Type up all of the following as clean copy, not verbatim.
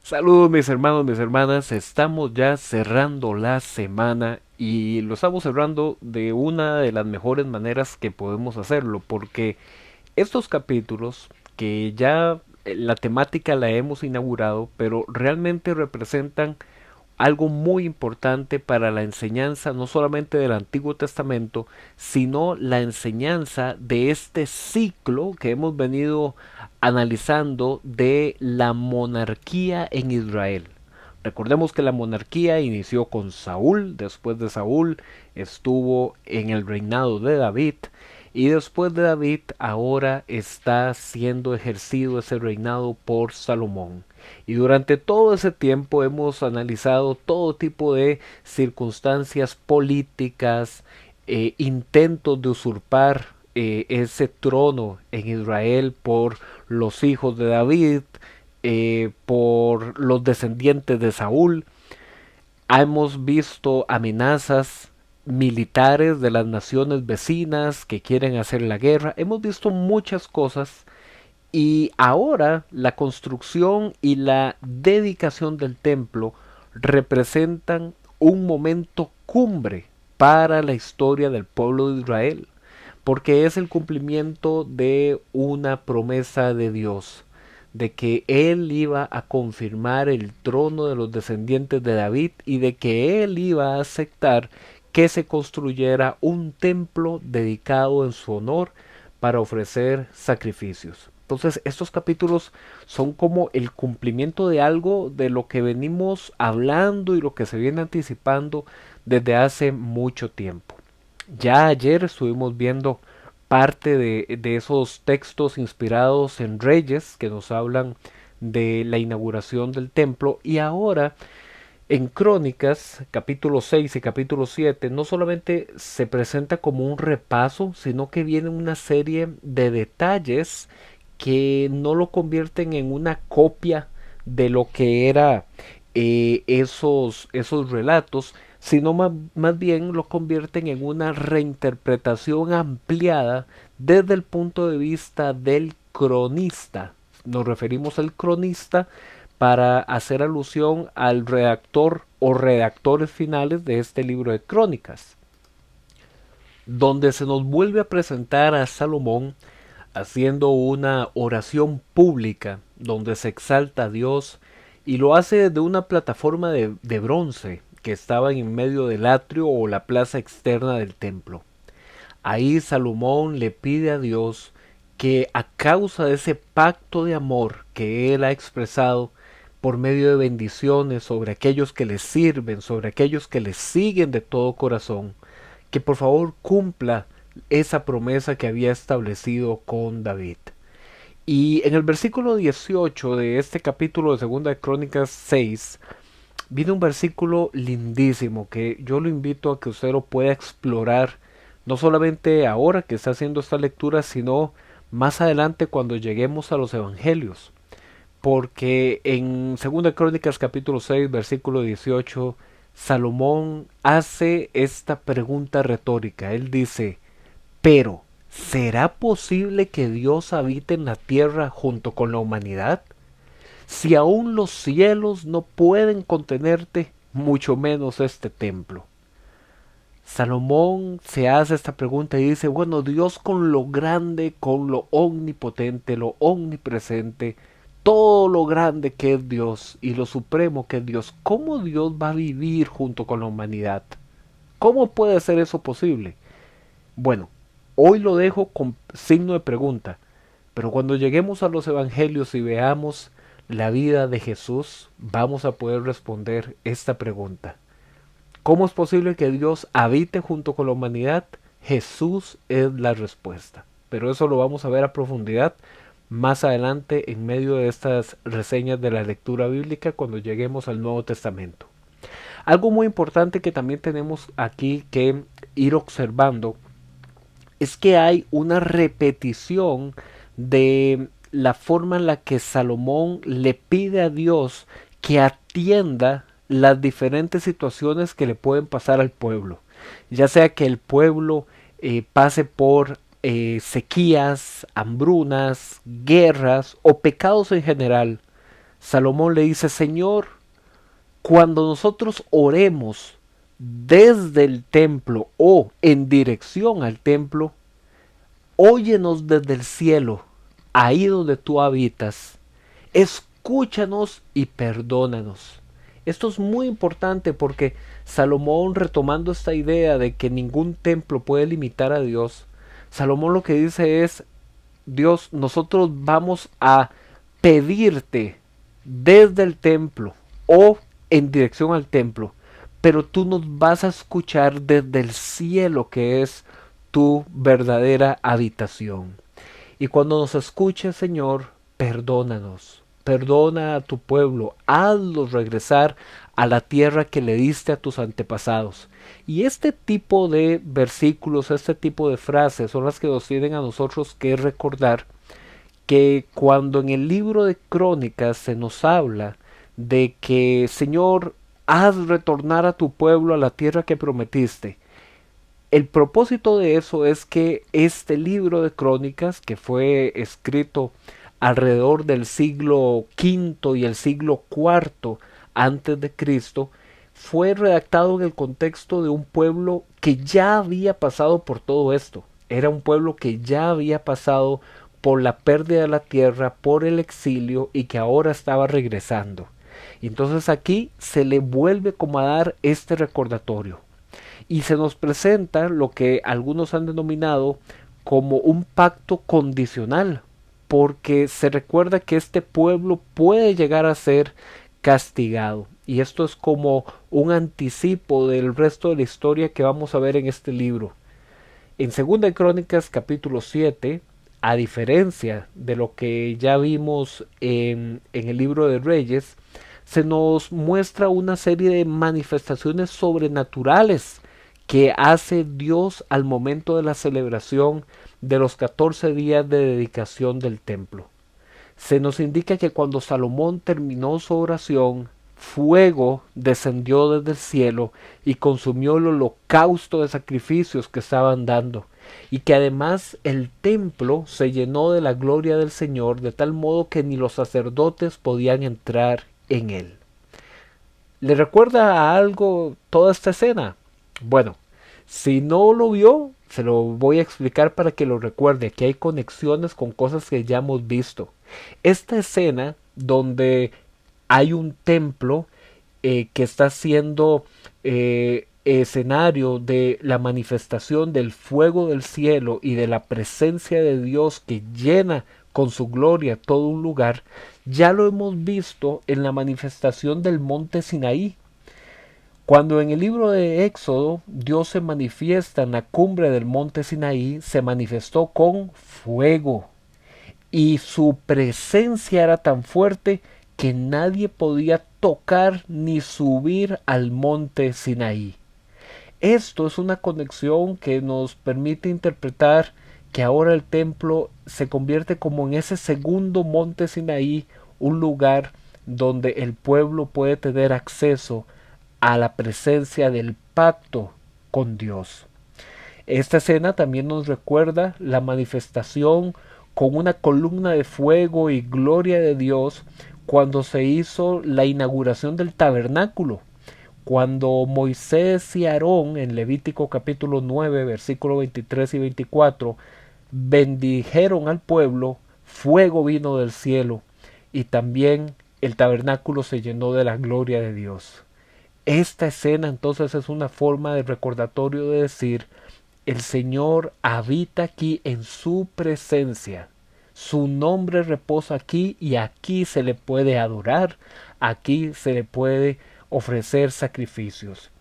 Saludos mis hermanos, mis hermanas, estamos ya cerrando la semana y lo estamos cerrando de una de las mejores maneras que podemos hacerlo, porque estos capítulos que ya la temática la hemos inaugurado, pero realmente representan algo muy importante para la enseñanza no solamente del Antiguo Testamento, sino la enseñanza de este ciclo que hemos venido analizando de la monarquía en Israel. Recordemos que la monarquía inició con Saúl, después de Saúl estuvo en el reinado de David y después de David ahora está siendo ejercido ese reinado por Salomón. Y durante todo ese tiempo hemos analizado todo tipo de circunstancias políticas, intentos de usurpar ese trono en Israel por los hijos de David, por los descendientes de Saúl. Hemos visto amenazas militares de las naciones vecinas que quieren hacer la guerra. Hemos visto muchas cosas y ahora la construcción y la dedicación del templo representan un momento cumbre para la historia del pueblo de Israel, porque es el cumplimiento de una promesa de Dios, de que Él iba a confirmar el trono de los descendientes de David y de que Él iba a aceptar que se construyera un templo dedicado en su honor para ofrecer sacrificios. Entonces estos capítulos son como el cumplimiento de algo de lo que venimos hablando y lo que se viene anticipando desde hace mucho tiempo. Ya ayer estuvimos viendo parte de esos textos inspirados en Reyes que nos hablan de la inauguración del templo y ahora en Crónicas, capítulo 6 y capítulo 7, no solamente se presenta como un repaso, sino que viene una serie de detalles que no lo convierten en una copia de lo que era esos relatos, sino más bien lo convierten en una reinterpretación ampliada desde el punto de vista del cronista. Nos referimos al cronista para hacer alusión al redactor o redactores finales de este libro de crónicas, donde se nos vuelve a presentar a Salomón haciendo una oración pública donde se exalta a Dios y lo hace desde una plataforma de bronce que estaba en medio del atrio o la plaza externa del templo. Ahí Salomón le pide a Dios que a causa de ese pacto de amor que él ha expresado por medio de bendiciones sobre aquellos que le sirven, sobre aquellos que le siguen de todo corazón, que por favor cumpla esa promesa que había establecido con David. Y en el versículo 18 de este capítulo de Segunda de Crónicas 6, viene un versículo lindísimo que yo lo invito a que usted lo pueda explorar, no solamente ahora que está haciendo esta lectura, sino más adelante cuando lleguemos a los evangelios. Porque en Segunda Crónicas capítulo 6 versículo 18 Salomón hace esta pregunta retórica. Él dice, pero ¿será posible que Dios habite en la tierra junto con la humanidad? Si aún los cielos no pueden contenerte, mucho menos este templo. Salomón se hace esta pregunta y dice, bueno, Dios con lo grande, con lo omnipotente, lo omnipresente, todo lo grande que es Dios y lo supremo que es Dios, ¿cómo Dios va a vivir junto con la humanidad? ¿Cómo puede ser eso posible? Bueno, hoy lo dejo con signo de pregunta, pero cuando lleguemos a los evangelios y veamos la vida de Jesús, vamos a poder responder esta pregunta. ¿Cómo es posible que Dios habite junto con la humanidad? Jesús es la respuesta. Pero eso lo vamos a ver a profundidad más adelante en medio de estas reseñas de la lectura bíblica cuando lleguemos al Nuevo Testamento. Algo muy importante que también tenemos aquí que ir observando es que hay una repetición de la forma en la que Salomón le pide a Dios que atienda las diferentes situaciones que le pueden pasar al pueblo. Ya sea que el pueblo pase por sequías, hambrunas, guerras o pecados en general. Salomón le dice, Señor, cuando nosotros oremos desde el templo o en dirección al templo, óyenos desde el cielo, ahí donde tú habitas, escúchanos y perdónanos. Esto es muy importante porque Salomón, retomando esta idea de que ningún templo puede limitar a Dios, Salomón lo que dice es, Dios, nosotros vamos a pedirte desde el templo o en dirección al templo, pero tú nos vas a escuchar desde el cielo, que es tu verdadera habitación. Y cuando nos escuches, Señor, perdónanos, perdona a tu pueblo, hazlos regresar a la tierra que le diste a tus antepasados. Y este tipo de versículos, este tipo de frases son las que nos tienen a nosotros que recordar que cuando en el libro de Crónicas se nos habla de que, Señor, haz retornar a tu pueblo a la tierra que prometiste, el propósito de eso es que este libro de Crónicas, que fue escrito alrededor del siglo V y el siglo IV antes de Cristo, fue redactado en el contexto de un pueblo que ya había pasado por todo esto. Era un pueblo que ya había pasado por la pérdida de la tierra, por el exilio y que ahora estaba regresando. Y entonces aquí se le vuelve como a dar este recordatorio y se nos presenta lo que algunos han denominado como un pacto condicional, porque se recuerda que este pueblo puede llegar a ser castigado. Y esto es como un anticipo del resto de la historia que vamos a ver en este libro. En 2 Crónicas capítulo 7, a diferencia de lo que ya vimos en el libro de Reyes, se nos muestra una serie de manifestaciones sobrenaturales que hace Dios al momento de la celebración de los 14 días de dedicación del templo. Se nos indica que cuando Salomón terminó su oración, fuego descendió desde el cielo y consumió el holocausto de sacrificios que estaban dando, y que además el templo se llenó de la gloria del Señor de tal modo que ni los sacerdotes podían entrar en él. ¿Le recuerda a algo toda esta escena? Bueno, si no lo vio, se lo voy a explicar para que lo recuerde, que hay conexiones con cosas que ya hemos visto. Esta escena donde hay un templo que está siendo escenario de la manifestación del fuego del cielo y de la presencia de Dios que llena con su gloria todo un lugar, ya lo hemos visto en la manifestación del monte Sinaí. Cuando en el libro de Éxodo Dios se manifiesta en la cumbre del monte Sinaí, se manifestó con fuego y su presencia era tan fuerte que nadie podía tocar ni subir al monte Sinaí. Esto es una conexión que nos permite interpretar que ahora el templo se convierte como en ese segundo monte Sinaí, un lugar donde el pueblo puede tener acceso a la presencia del pacto con Dios. Esta escena también nos recuerda la manifestación con una columna de fuego y gloria de Dios cuando se hizo la inauguración del tabernáculo. Cuando Moisés y Aarón en Levítico capítulo 9 versículo 23 y 24 bendijeron al pueblo, fuego vino del cielo y también el tabernáculo se llenó de la gloria de Dios. Esta escena entonces es una forma de recordatorio de decir, el Señor habita aquí en su presencia. Su nombre reposa aquí y aquí se le puede adorar, aquí se le puede ofrecer sacrificios.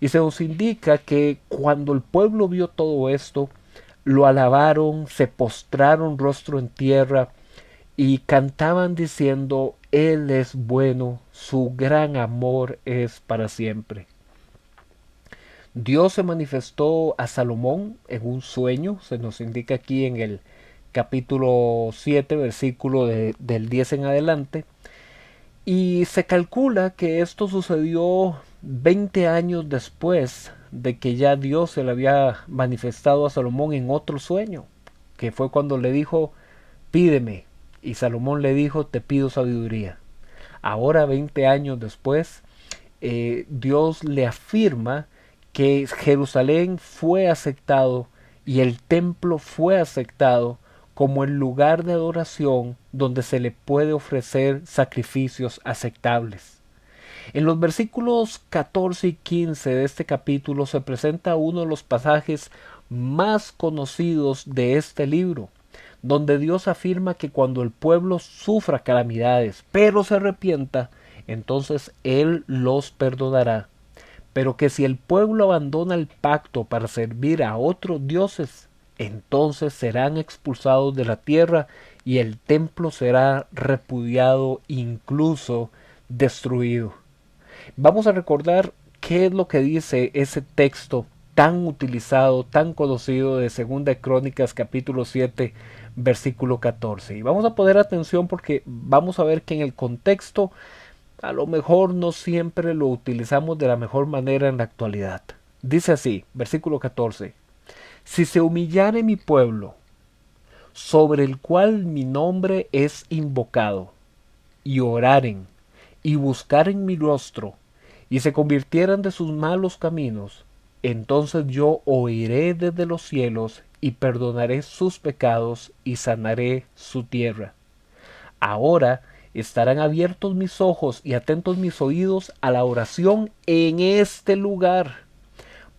Y se nos indica que cuando el pueblo vio todo esto, lo alabaron, se postraron rostro en tierra y cantaban diciendo, Él es bueno, su gran amor es para siempre. Dios se manifestó a Salomón en un sueño, se nos indica aquí en el capítulo 7, versículo del 10 en adelante, y se calcula que esto sucedió 20 años después de que ya Dios se le había manifestado a Salomón en otro sueño, que fue cuando le dijo, pídeme, y Salomón le dijo, te pido sabiduría. ahora 20 años después, Dios le afirma que Jerusalén fue aceptado y el templo fue aceptado como el lugar de adoración donde se le puede ofrecer sacrificios aceptables. En los versículos 14 y 15 de este capítulo se presenta uno de los pasajes más conocidos de este libro, donde Dios afirma que cuando el pueblo sufra calamidades, pero se arrepienta, entonces Él los perdonará. Pero que si el pueblo abandona el pacto para servir a otros dioses, entonces serán expulsados de la tierra y el templo será repudiado, incluso destruido. Vamos a recordar qué es lo que dice ese texto tan utilizado, tan conocido de Segunda de Crónicas capítulo 7 versículo 14. Y vamos a poner atención porque vamos a ver que en el contexto a lo mejor no siempre lo utilizamos de la mejor manera en la actualidad. Dice así, versículo 14: Si se humillare mi pueblo, sobre el cual mi nombre es invocado, y oraren, y buscaren mi rostro, y se convirtieran de sus malos caminos, entonces yo oiré desde los cielos, y perdonaré sus pecados, y sanaré su tierra. Ahora estarán abiertos mis ojos y atentos mis oídos a la oración en este lugar,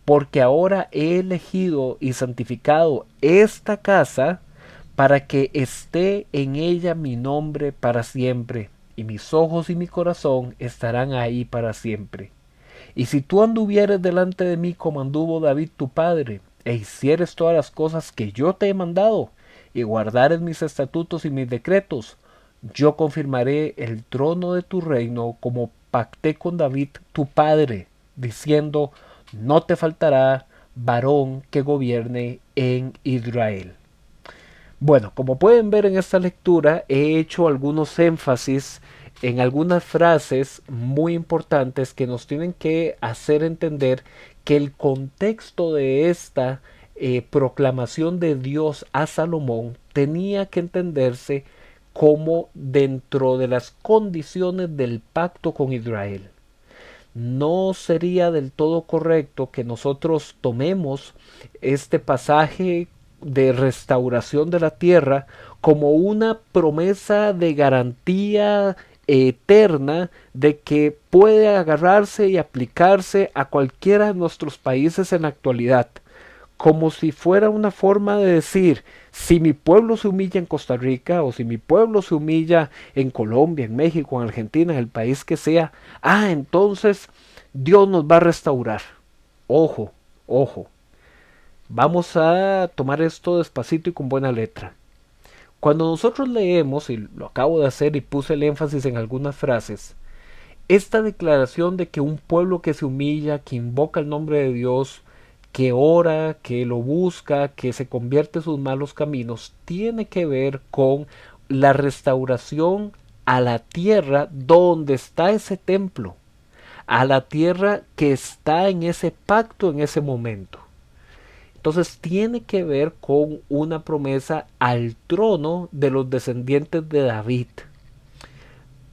porque ahora he elegido y santificado esta casa para que esté en ella mi nombre para siempre, y mis ojos y mi corazón estarán ahí para siempre. Y si tú anduvieres delante de mí como anduvo David tu padre, e hicieres todas las cosas que yo te he mandado, y guardares mis estatutos y mis decretos, yo confirmaré el trono de tu reino como pacté con David tu padre, diciendo, no te faltará varón que gobierne en Israel. Bueno, como pueden ver en esta lectura, he hecho algunos énfasis en algunas frases muy importantes que nos tienen que hacer entender que el contexto de esta proclamación de Dios a Salomón tenía que entenderse como dentro de las condiciones del pacto con Israel. No sería del todo correcto que nosotros tomemos este pasaje de restauración de la tierra como una promesa de garantía eterna de que puede agarrarse y aplicarse a cualquiera de nuestros países en la actualidad, como si fuera una forma de decir, si mi pueblo se humilla en Costa Rica o si mi pueblo se humilla en Colombia, en México, en Argentina, en el país que sea, entonces Dios nos va a restaurar. Ojo, ojo, vamos a tomar esto despacito y con buena letra. Cuando nosotros leemos, y lo acabo de hacer y puse el énfasis en algunas frases, esta declaración de que un pueblo que se humilla, que invoca el nombre de Dios, que ora, que lo busca, que se convierte en sus malos caminos, tiene que ver con la restauración a la tierra donde está ese templo, a la tierra que está en ese pacto en ese momento. Entonces tiene que ver con una promesa al trono de los descendientes de David.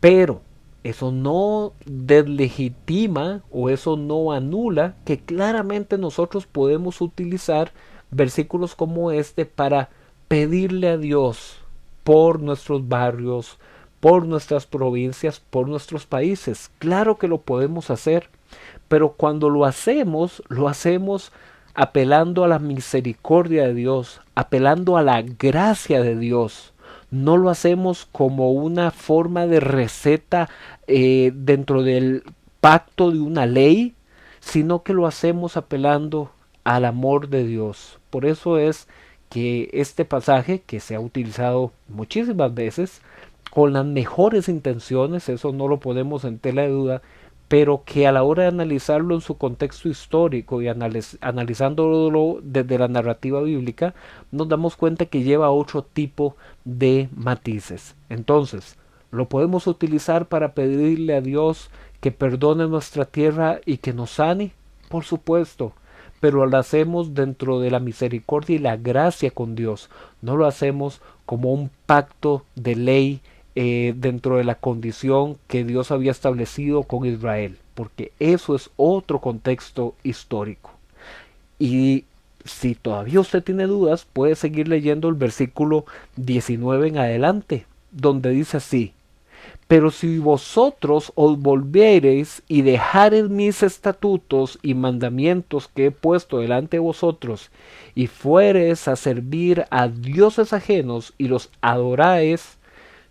Pero eso no deslegitima o eso no anula que claramente nosotros podemos utilizar versículos como este para pedirle a Dios por nuestros barrios, por nuestras provincias, por nuestros países. Claro que lo podemos hacer, pero cuando lo hacemos apelando a la misericordia de Dios, apelando a la gracia de Dios. No lo hacemos como una forma de receta dentro del pacto de una ley, sino que lo hacemos apelando al amor de Dios. Por eso es que este pasaje, que se ha utilizado muchísimas veces, con las mejores intenciones, eso no lo ponemos en tela de duda, pero que a la hora de analizarlo en su contexto histórico y analizándolo desde la narrativa bíblica, nos damos cuenta que lleva otro tipo de matices. Entonces, lo podemos utilizar para pedirle a Dios que perdone nuestra tierra y que nos sane, por supuesto, pero lo hacemos dentro de la misericordia y la gracia con Dios, no lo hacemos como un pacto de ley dentro de la condición que Dios había establecido con Israel, porque eso es otro contexto histórico. Y si todavía usted tiene dudas, puede seguir leyendo el versículo 19 en adelante, donde dice así: pero si vosotros os volviereis y dejareis mis estatutos y mandamientos que he puesto delante de vosotros, y fuereis a servir a dioses ajenos y los adoráis,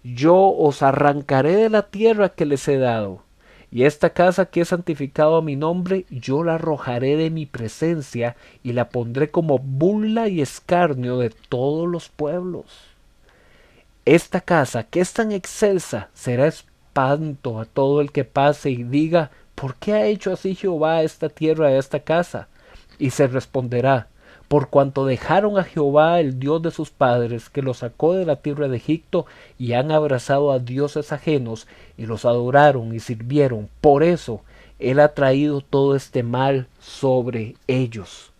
yo os arrancaré de la tierra que les he dado, y esta casa que he santificado a mi nombre, yo la arrojaré de mi presencia y la pondré como burla y escarnio de todos los pueblos. Esta casa, que es tan excelsa, será espanto a todo el que pase y diga: ¿por qué ha hecho así Jehová a esta tierra, a esta casa? Y se responderá: por cuanto dejaron a Jehová, el Dios de sus padres, que los sacó de la tierra de Egipto, y han abrazado a dioses ajenos, y los adoraron y sirvieron. Por eso Él ha traído todo este mal sobre ellos.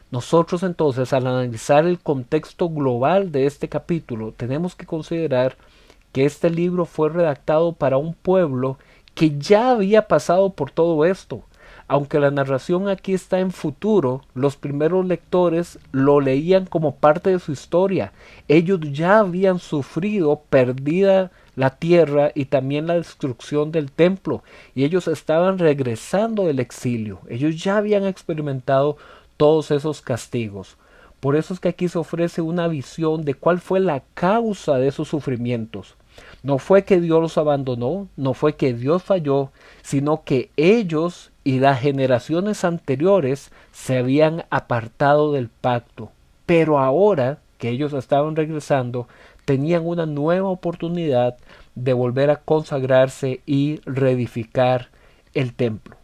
Nosotros entonces, al analizar el contexto global de este capítulo, tenemos que considerar que este libro fue redactado para un pueblo que ya había pasado por todo esto. Aunque la narración aquí está en futuro, los primeros lectores lo leían como parte de su historia. Ellos ya habían sufrido perdida la tierra y también la destrucción del templo, y ellos estaban regresando del exilio. Ellos ya habían experimentado todos esos castigos. Por eso es que aquí se ofrece una visión de cuál fue la causa de esos sufrimientos. No fue que Dios los abandonó, no fue que Dios falló, sino que ellos y las generaciones anteriores se habían apartado del pacto. Pero ahora que ellos estaban regresando, tenían una nueva oportunidad de volver a consagrarse y reedificar el templo.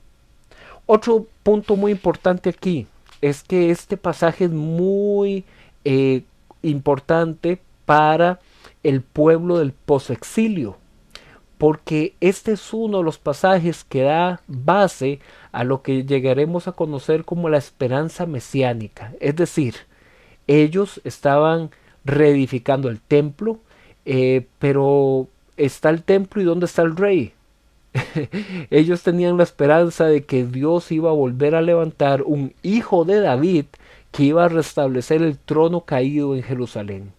Otro punto muy importante aquí es que este pasaje es muy importante para el pueblo del posexilio, porque este es uno de los pasajes que da base a lo que llegaremos a conocer como la esperanza mesiánica. Es decir, ellos estaban reedificando el templo, pero está el templo y ¿dónde está el rey? Ellos tenían la esperanza de que Dios iba a volver a levantar un hijo de David que iba a restablecer el trono caído en Jerusalén.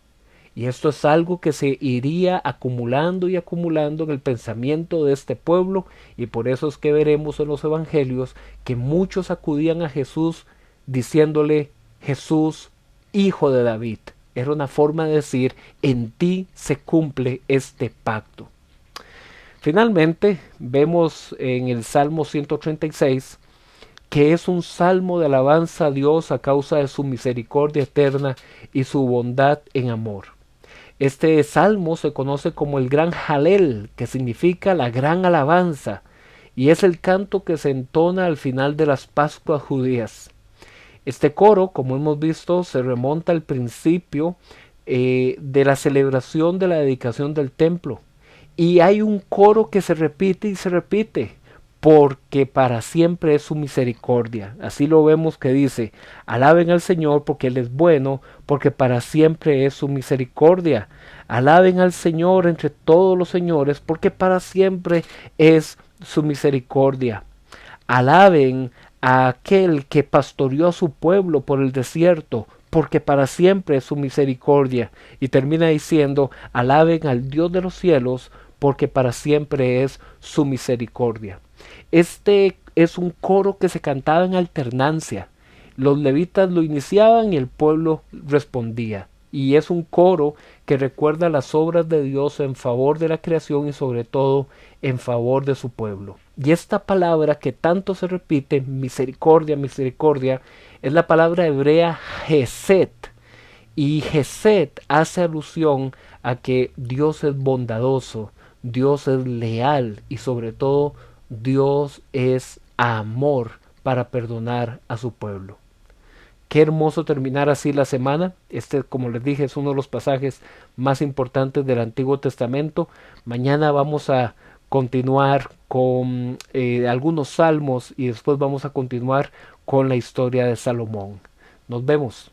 Y esto es algo que se iría acumulando y acumulando en el pensamiento de este pueblo, y por eso es que veremos en los evangelios que muchos acudían a Jesús diciéndole: Jesús, hijo de David. Era una forma de decir: en ti se cumple este pacto. Finalmente, vemos en el Salmo 136 que es un salmo de alabanza a Dios a causa de su misericordia eterna y su bondad en amor. Este salmo se conoce como el gran Jalel, que significa la gran alabanza, y es el canto que se entona al final de las Pascuas judías. Este coro, como hemos visto, se remonta al principio de la celebración de la dedicación del templo. Y hay un coro que se repite y se repite: porque para siempre es su misericordia. Así lo vemos que dice: alaben al Señor porque Él es bueno, porque para siempre es su misericordia. Alaben al Señor entre todos los señores, porque para siempre es su misericordia. Alaben a aquel que pastoreó a su pueblo por el desierto, porque para siempre es su misericordia. Y termina diciendo: alaben al Dios de los cielos, porque para siempre es su misericordia. Este es un coro que se cantaba en alternancia. Los levitas lo iniciaban y el pueblo respondía. Y es un coro que recuerda las obras de Dios en favor de la creación y sobre todo en favor de su pueblo. Y esta palabra que tanto se repite, misericordia, misericordia, es la palabra hebrea Hesed. Y Hesed hace alusión a que Dios es bondadoso, Dios es leal y sobre todo Dios es amor para perdonar a su pueblo. Qué hermoso terminar así la semana. Este, como les dije, es uno de los pasajes más importantes del Antiguo Testamento. Mañana vamos a continuar con algunos salmos y después vamos a continuar con la historia de Salomón. Nos vemos.